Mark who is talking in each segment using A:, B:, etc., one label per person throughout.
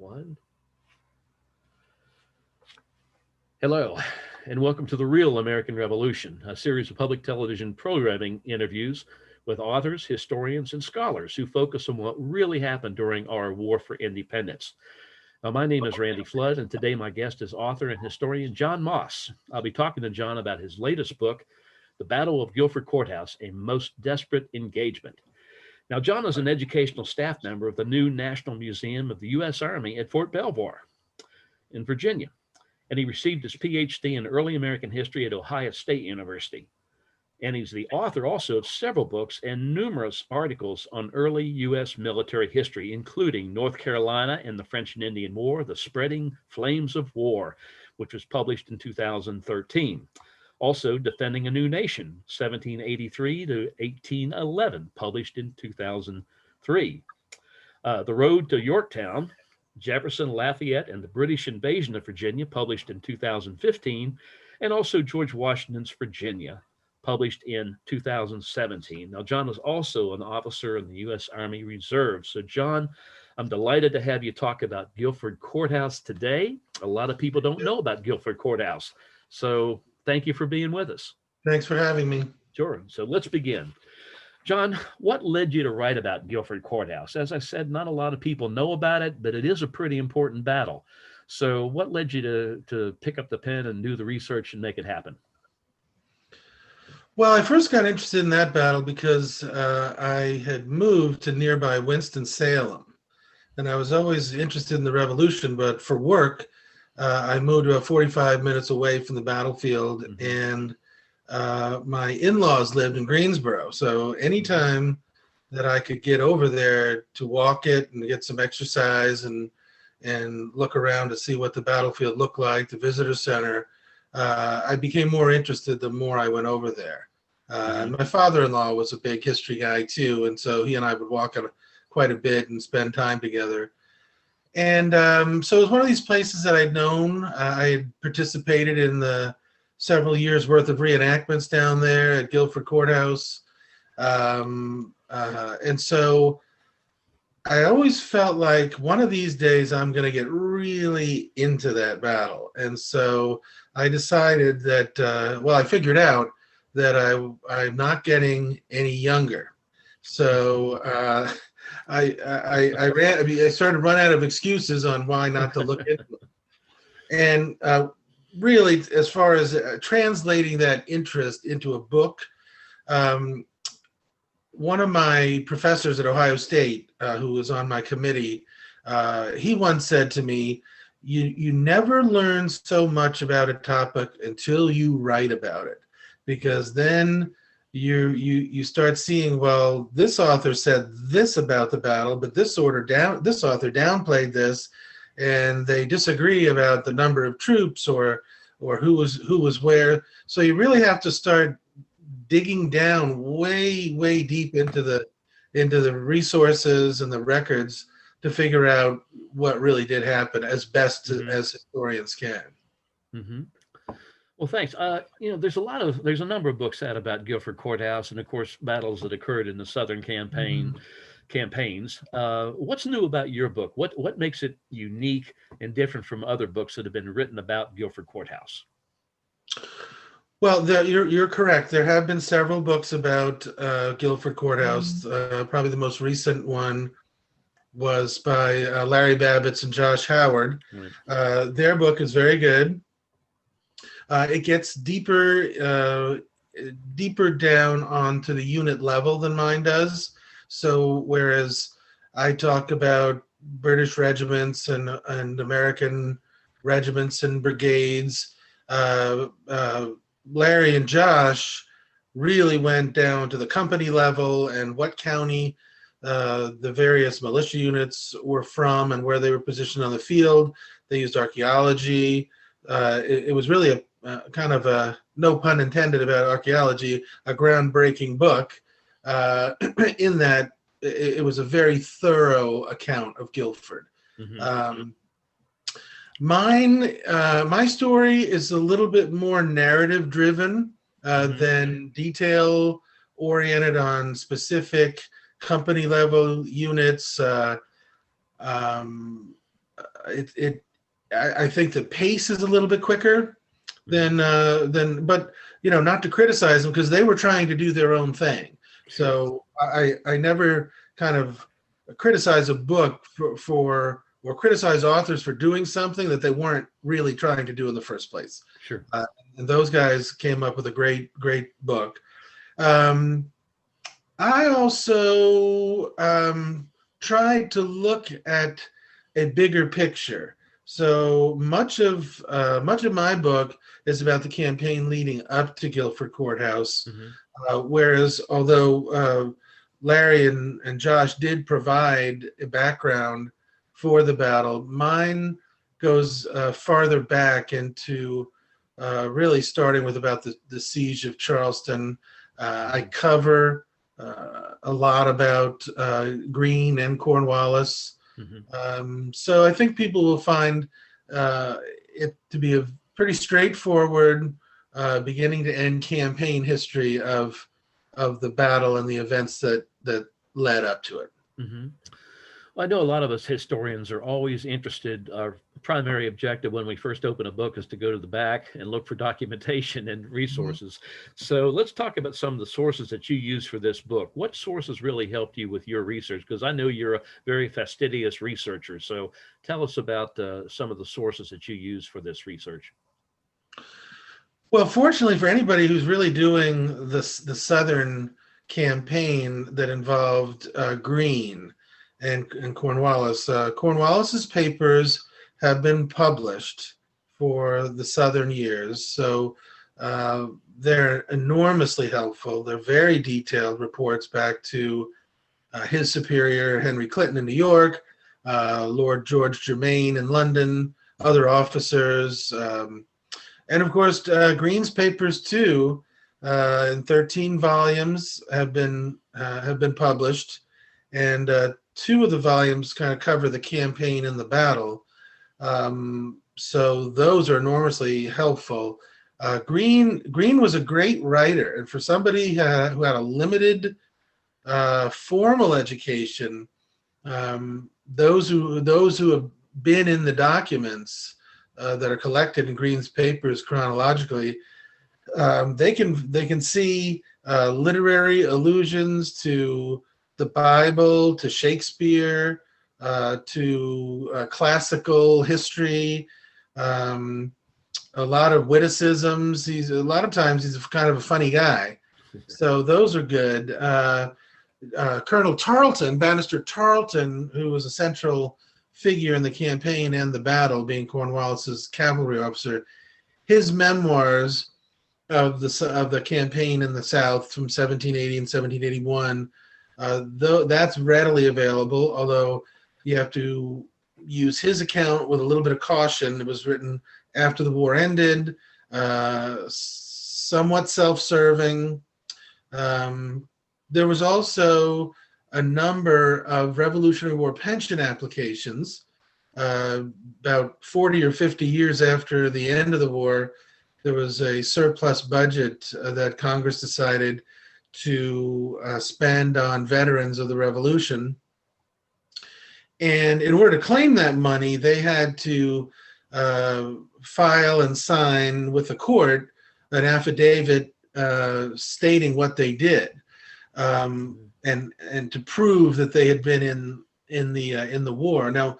A: One. Hello, and welcome to The Real American Revolution, a series of public television programming interviews with authors, historians, and scholars who focus on what really happened during our war for independence. My name is Randy Flood, and today my guest is author and historian John Maass. I'll be talking to John about his latest book, The Battle of Guilford Courthouse, A Most Desperate Engagement. Now, John is an educational staff member of the new National Museum of the U.S. Army at Fort Belvoir in Virginia, and he received his PhD in early American history at Ohio State University. And he's the author also of several books and numerous articles on early U.S. military history, including North Carolina and the French and Indian War, The Spreading Flames of War, which was published in 2013. Also, Defending a New Nation, 1783 to 1811, published in 2003. The Road to Yorktown, Jefferson, Lafayette, and the British Invasion of Virginia, published in 2015, and also George Washington's Virginia, published in 2017. Now, John is also an officer in the U.S. Army Reserve. So, John, I'm delighted to have you talk about Guilford Courthouse today. A lot of people don't know about Guilford Courthouse. So, thank you for being with us.
B: Thanks for having me.
A: Sure. So, let's begin. John, what led you to write about Guilford Courthouse? As I said, not a lot of people know about it, but it is a pretty important battle. So what led you to pick up the pen and do the research and make it happen?
B: Well, I first got interested in that battle because I had moved to nearby Winston-Salem, and I was always interested in the Revolution, but for work, I moved about 45 minutes away from the battlefield, and my in-laws lived in Greensboro. So anytime that I could get over there to walk it and get some exercise and look around to see what the battlefield looked like, the visitor center, I became more interested the more I went over there. And my father-in-law was a big history guy too, and so he and I would walk it quite a bit and spend time together. And so it was one of these places that I'd known. I had participated in the several years worth of reenactments down there at Guilford Courthouse. And so I always felt like one of these days I'm going to get really into that battle. And so I decided that, I figured out that I'm not getting any younger. So I started to run out of excuses on why not to look into it. And really, as far as translating that interest into a book, one of my professors at Ohio State, who was on my committee, he once said to me, you never learn so much about a topic until you write about it, because then you start seeing, well, this author said this about the battle, but this author downplayed this, and they disagree about the number of troops or who was where. So you really have to start digging down way deep into the resources and the records to figure out what really did happen as best as historians can.
A: Mm-hmm. Well, thanks. There's a number of books out about Guilford Courthouse, and of course battles that occurred in the Southern campaigns. What's new about your book? What makes it unique and different from other books that have been written about Guilford Courthouse?
B: Well, you're correct. There have been several books about Guilford Courthouse. Probably the most recent one was by Larry Babbitts and Josh Howard. Right. Their book is very good. It gets deeper down onto the unit level than mine does. So whereas I talk about British regiments and American regiments and brigades, Larry and Josh really went down to the company level and what county the various militia units were from and where they were positioned on the field. They used archaeology. It was really a kind of a, no pun intended about archaeology, a groundbreaking book in that it was a very thorough account of Guilford. My story is a little bit more narrative driven than detail oriented on specific company level units. I think the pace is a little bit quicker but not to criticize them because they were trying to do their own thing.
A: Sure.
B: So I never kind of criticize a book for or criticize authors for doing something that they weren't really trying to do in the first place.
A: Sure.
B: And those guys came up with a great book. I also tried to look at a bigger picture. So much of my book is about the campaign leading up to Guilford Courthouse, whereas although Larry and Josh did provide a background for the battle, mine goes farther back into really starting with about the siege of Charleston. I cover a lot about Greene and Cornwallis. So I think people will find it to be a pretty straightforward beginning to end campaign history of the battle and the events that led up to it.
A: Well, I know a lot of us historians are always interested. Our primary objective when we first open a book is to go to the back and look for documentation and resources. So let's talk about some of the sources that you use for this book. What sources really helped you with your research? Because I know you're a very fastidious researcher. So tell us about some of the sources that you use for this research.
B: Well, fortunately for anybody who's really doing the Southern campaign that involved Greene and Cornwallis, Cornwallis's papers have been published for the Southern years, so they're enormously helpful. They're very detailed reports back to his superior, Henry Clinton in New York, Lord George Germain in London, other officers, and of course, Greene's papers too, in 13 volumes have been published, and two of the volumes kind of cover the campaign and the battle. So those are enormously helpful. Greene was a great writer, and for somebody who had a limited formal education, those who have been in the documents that are collected in Greene's papers chronologically, they can see literary allusions to the Bible, to Shakespeare, to classical history, a lot of witticisms. A lot of times he's kind of a funny guy, so those are good. Colonel Tarleton, Bannister Tarleton, who was a central figure in the campaign and the battle, being Cornwallis's cavalry officer, his memoirs of the campaign in the South from 1780 and 1781, though that's readily available, although you have to use his account with a little bit of caution. It was written after the war ended, somewhat self-serving. There was also a number of Revolutionary War pension applications. About 40 or 50 years after the end of the war, there was a surplus budget that Congress decided to spend on veterans of the Revolution. And in order to claim that money, they had to file and sign with the court an affidavit stating what they did. And to prove that they had been in the war. Now,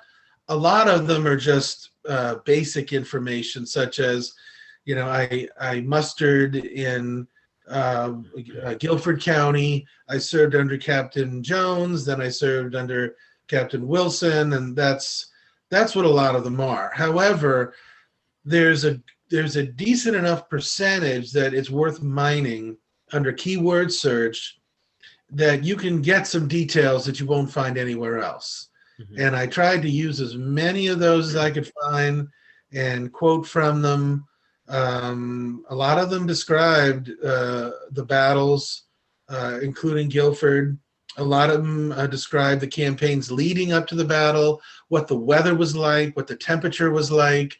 B: a lot of them are just basic information, such as, I mustered in Guilford County. I served under Captain Jones, then I served under Captain Wilson, and that's what a lot of them are. However, there's a decent enough percentage that it's worth mining under keyword search, that you can get some details that you won't find anywhere else. And I tried to use as many of those as I could find and quote from them. A lot of them described the battles, including Guilford. A lot of them described the campaigns leading up to the battle, what the weather was like, what the temperature was like,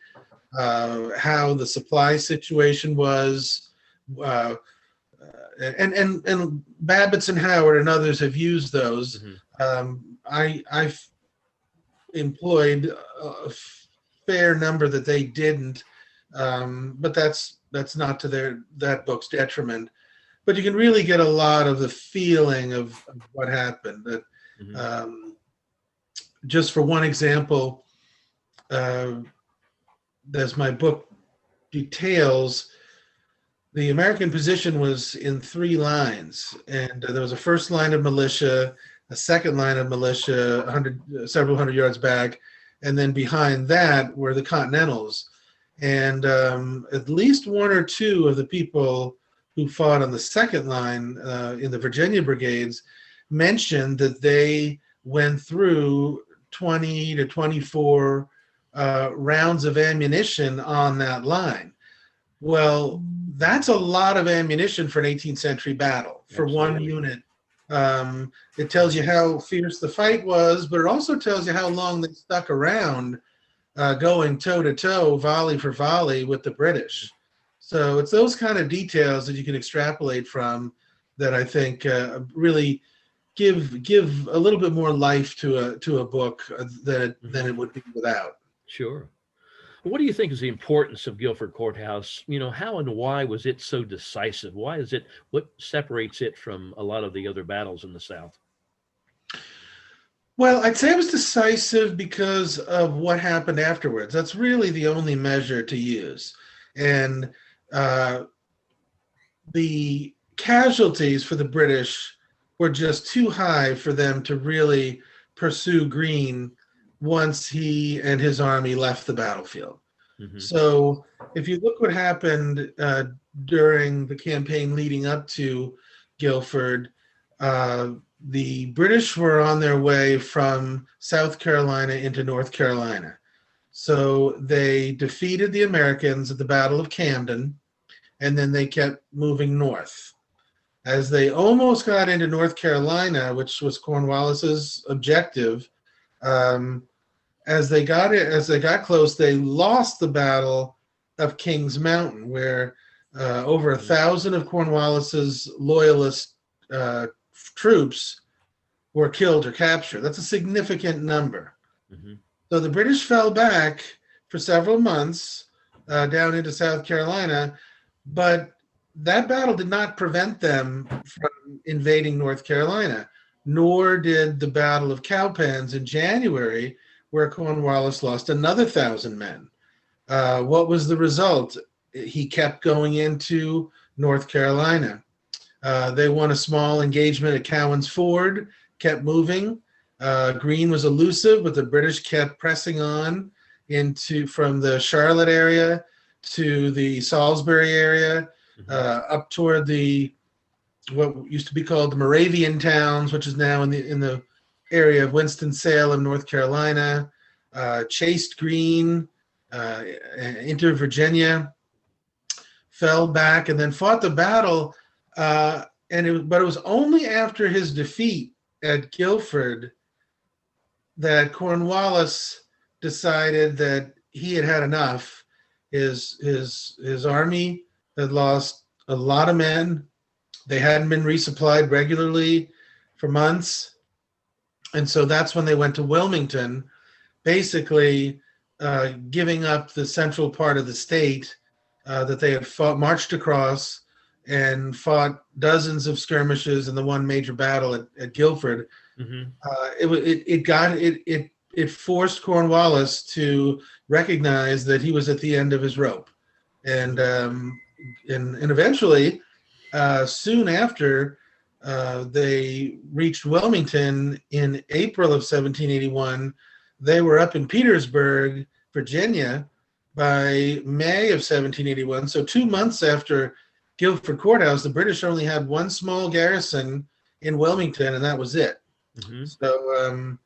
B: how the supply situation was. And Babbitts and Howard and others have used those. employed a fair number that they didn't, but that's not to that book's detriment. But you can really get a lot of the feeling of what happened. That
A: Mhm.
B: just for one example, uh, as my book details, the American position was in three lines, and there was a first line of militia, a second line of militia, several hundred yards back, and then behind that were the Continentals. And at least one or two of the people who fought on the second line in the Virginia brigades mentioned that they went through 20 to 24 rounds of ammunition on that line. Well, that's a lot of ammunition for an 18th century battle for one
A: Absolutely.
B: unit. It tells you how fierce the fight was, but it also tells you how long they stuck around going toe to toe, volley for volley with the British. So it's those kind of details that you can extrapolate from that I think really give a little bit more life to a book than
A: Mhm.
B: it would be without.
A: Sure. What do you think is the importance of Guilford Courthouse? How and why was it so decisive? Why is it, what separates it from a lot of the other battles in the South?
B: Well, I'd say it was decisive because of what happened afterwards. That's really the only measure to use. And uh, the casualties for the British were just too high for them to really pursue Greene once he and his army left the battlefield.
A: Hmm.
B: So if you look what happened during the campaign leading up to Guilford, uh, the British were on their way from South Carolina into North Carolina. So they defeated the Americans at the Battle of Camden, and then they kept moving north. As they almost got into North Carolina, which was Cornwallis's objective, um, as they got close, they lost the Battle of Kings Mountain, where over 1,000 of Cornwallis's loyalist uh, troops were killed or captured. That's a significant number.
A: Hmm.
B: So the British fell back for several months down into South Carolina, but that battle did not prevent them from invading North Carolina, nor did the Battle of Cowpens in January, where Cornwallis lost another 1,000 men. What was the result? He kept going into North Carolina. They won a small engagement at Cowan's Ford, kept moving. Greene was elusive, but the British kept pressing on into from the Charlotte area to the Salisbury area,
A: Hmm.
B: up toward the what used to be called the Moravian towns, which is now in the area of Winston-Salem, North Carolina. Chased Greene into Virginia, fell back, and then fought the battle. But it was only after his defeat at Guilford that Cornwallis decided that he had had enough. His army had lost a lot of men. They hadn't been resupplied regularly for months, and so that's when they went to Wilmington, basically giving up the central part of the state that they had marched across and fought dozens of skirmishes in the one major battle at Guilford.
A: Hmm.
B: It forced Cornwallis to recognize that he was at the end of his rope, and eventually, soon after, they reached Wilmington in April of 1781. They were up in Petersburg, Virginia, by May of 1781. So 2 months after Guilford Courthouse, the British only had one small garrison in Wilmington, and that was it.
A: Hmm.
B: So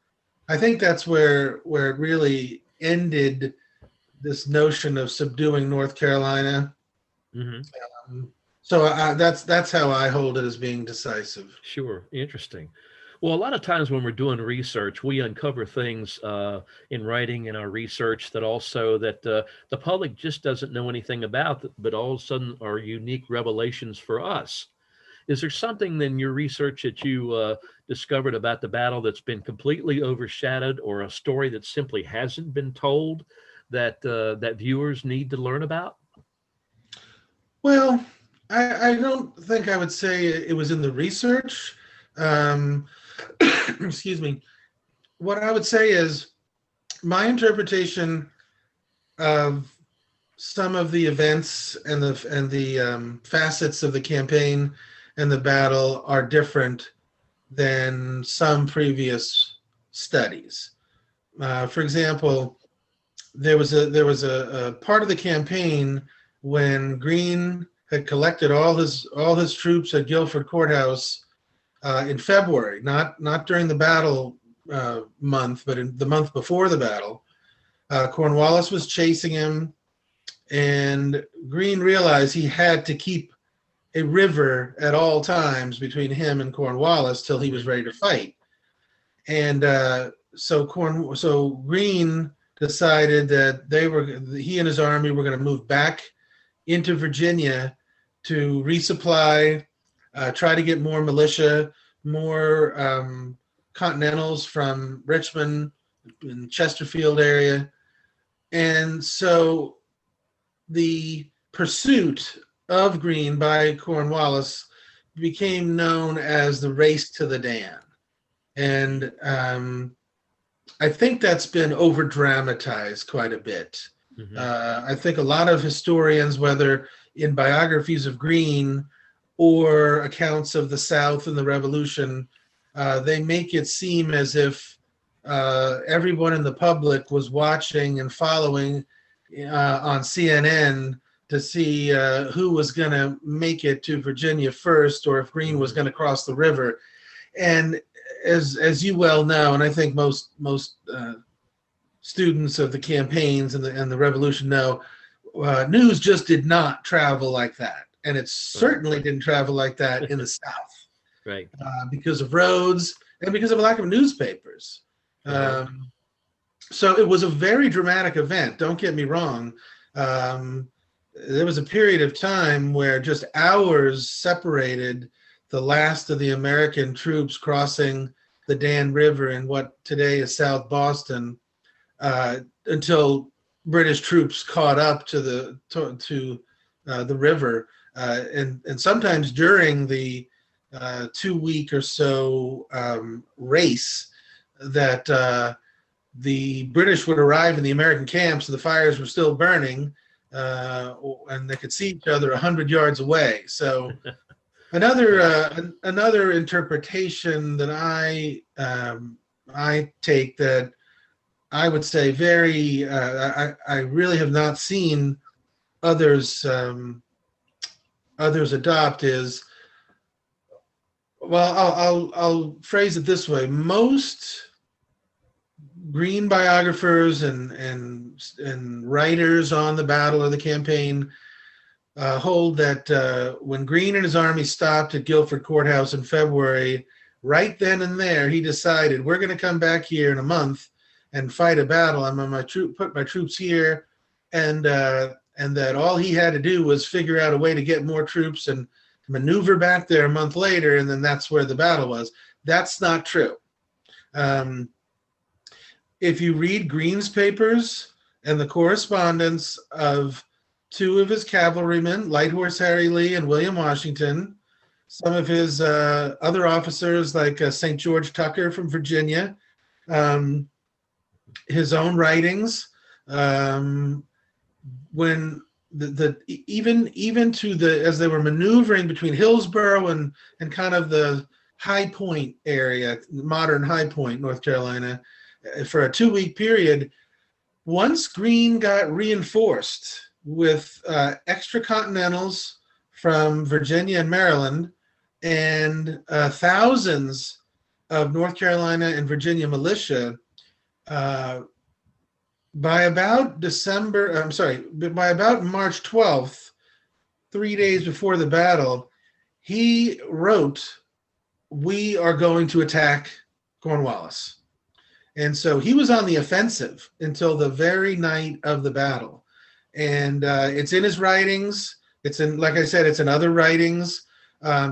B: I think that's where it really ended this notion of subduing North Carolina.
A: Hmm.
B: So that's how I hold it as being decisive.
A: Sure. Interesting. Well, a lot of times when we're doing research, we uncover things in writing in our research that also that the public just doesn't know anything about, but all of a sudden are unique revelations for us. Is there something in your research that you discovered about the battle that's been completely overshadowed, or a story that simply hasn't been told that that viewers need to learn about?
B: Well, I don't think I would say it was in the research. Um, excuse me. What I would say is my interpretation of some of the events and the facets of the campaign and the battle are different than some previous studies. For example, there was a part of the campaign when Greene had collected all his troops at Guilford Courthouse in February, not during the battle month, but in the month before the battle. Cornwallis was chasing him, and Greene realized he had to keep a river at all times between him and Cornwallis till he was ready to fight. And so Greene decided that he and his army were going to move back into Virginia to resupply, try to get more militia, more Continentals from Richmond and Chesterfield area. And so the pursuit of Greene by Cornwallis became known as the Race to the Dan. And I think that's been over dramatized quite a bit.
A: Mm-hmm.
B: I think a lot of historians, whether in biographies of Greene or accounts of the South and the Revolution, they make it seem as if everyone in the public was watching and following on CNN to see who was going to make it to Virginia first, or if Greene was going to cross the river. And as you well know, and I think most students of the campaigns and the Revolution know, news just did not travel like that, and it certainly didn't travel like that in the South,
A: right?
B: Because of roads and because of a lack of newspapers. So it was a very dramatic event. Don't get me wrong. There was a period of time where just hours separated the last of the American troops crossing the Dan River in what today is South Boston, until British troops caught up to the river, and sometimes during the 2 week or so race that the British would arrive in the American camps, the fires were still burning, and they could see each other 100 yards away. So another interpretation that I take, that I would say I really have not seen others adopt is, well, I'll phrase it this way. Most Greene biographers and writers on the battle or the campaign hold that when Greene and his army stopped at Guilford Courthouse in February, right then and there he decided, we're going to come back here in a month and fight a battle. I'm on put my troops here, and that all he had to do was figure out a way to get more troops and maneuver back there a month later, and then that's where the battle was. That's not true. If you read Greene's papers and the correspondence of two of his cavalrymen, Light Horse Harry Lee and William Washington, some of his other officers like St. George Tucker from Virginia, his own writings, when even to as they were maneuvering between Hillsborough and kind of the High Point area, modern High Point, North Carolina, for a 2 week period, once Greene got reinforced with extra Continentals from Virginia and Maryland, and thousands of North Carolina and Virginia militia, by about March 12th, 3 days before the battle, he wrote, "We are going to attack Cornwallis." And so he was on the offensive until the very night of the battle. And it's in his writings. It's in, like I said, it's in other writings.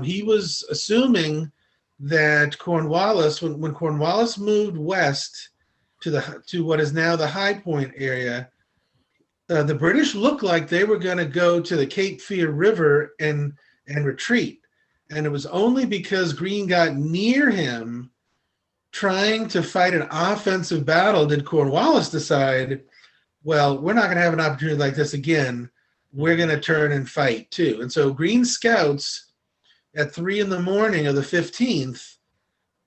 B: He was assuming that Cornwallis, when Cornwallis moved west to what is now the High Point area, the British looked like they were going to go to the Cape Fear River and retreat. And it was only because Greene got near him trying to fight an offensive battle did Cornwallis decide, well, we're not going to have an opportunity like this again. We're going to turn and fight too. And so Greene's scouts at 3 a.m. of the 15th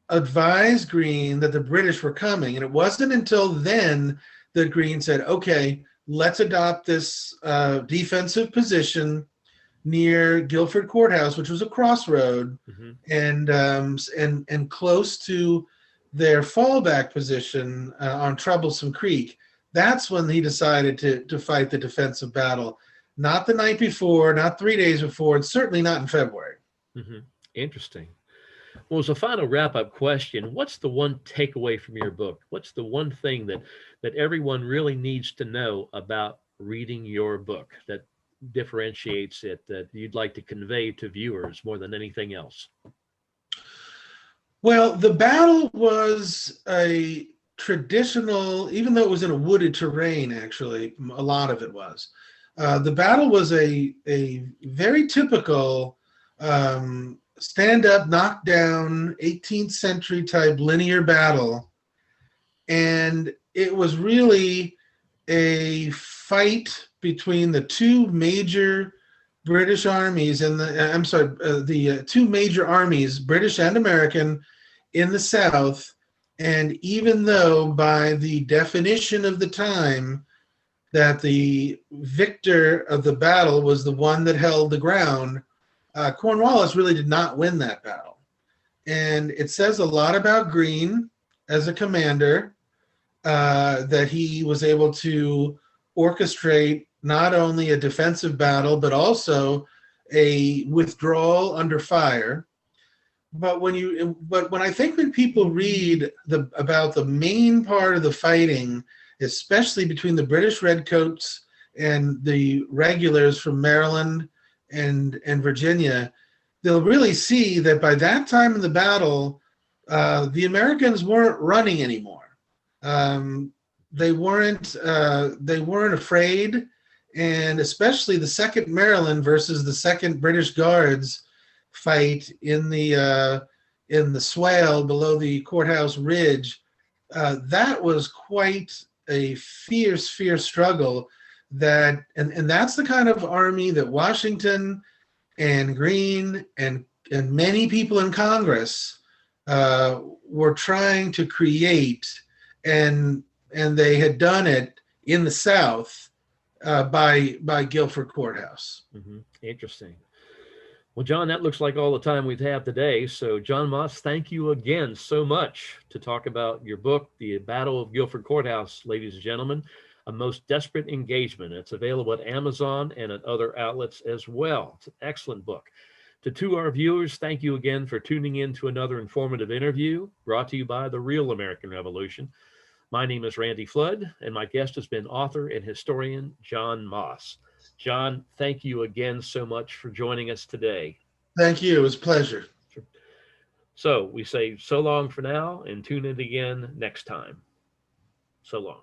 B: advised Greene that the British were coming. And it wasn't until then that Greene said, okay, let's adopt this defensive position near Guilford Courthouse, which was a crossroad, and close to their fallback position on Troublesome Creek. That's when he decided to fight the defensive battle. Not the night before, not 3 days before, and certainly not in February.
A: Interesting. Well, as a final wrap-up question, what's the one takeaway from your book? What's the one thing that everyone really needs to know about reading your book that differentiates it, that you'd like to convey to viewers more than anything else?
B: Well, the battle was a traditional, even though it was in a wooded terrain, actually, a lot of it was. The battle was a very typical stand-up, knock-down, 18th century type linear battle. And it was really a fight between the two major British armies the two major armies, British and American, in the South. And even though by the definition of the time that the victor of the battle was the one that held the ground, Cornwallis really did not win that battle. And it says a lot about Greene as a commander, that he was able to orchestrate not only a defensive battle, but also a withdrawal under fire. But when I think when people read about the main part of the fighting, especially between the British Redcoats and the regulars from Maryland and Virginia, they'll really see that by that time in the battle, the Americans weren't running anymore. They weren't afraid, and especially the 2nd Maryland versus the 2nd British Guards fight in the swale below the courthouse ridge. That was quite a fierce struggle. And that's the kind of army that Washington and Greene and many people in Congress were trying to create, and they had done it in the South by Guilford Courthouse.
A: Interesting. Well, John, that looks like all the time we've had today. So, John Maass, thank you again so much to talk about your book, The Battle of Guilford Courthouse, ladies and gentlemen, A Most Desperate Engagement. It's available at Amazon and at other outlets as well. It's an excellent book. To our viewers, thank you again for tuning in to another informative interview brought to you by The Real American Revolution. My name is Randy Flood, and my guest has been author and historian John Maass. John, thank you again so much for joining us today.
B: Thank you. It was a pleasure.
A: So we say so long for now and tune in again next time. So long.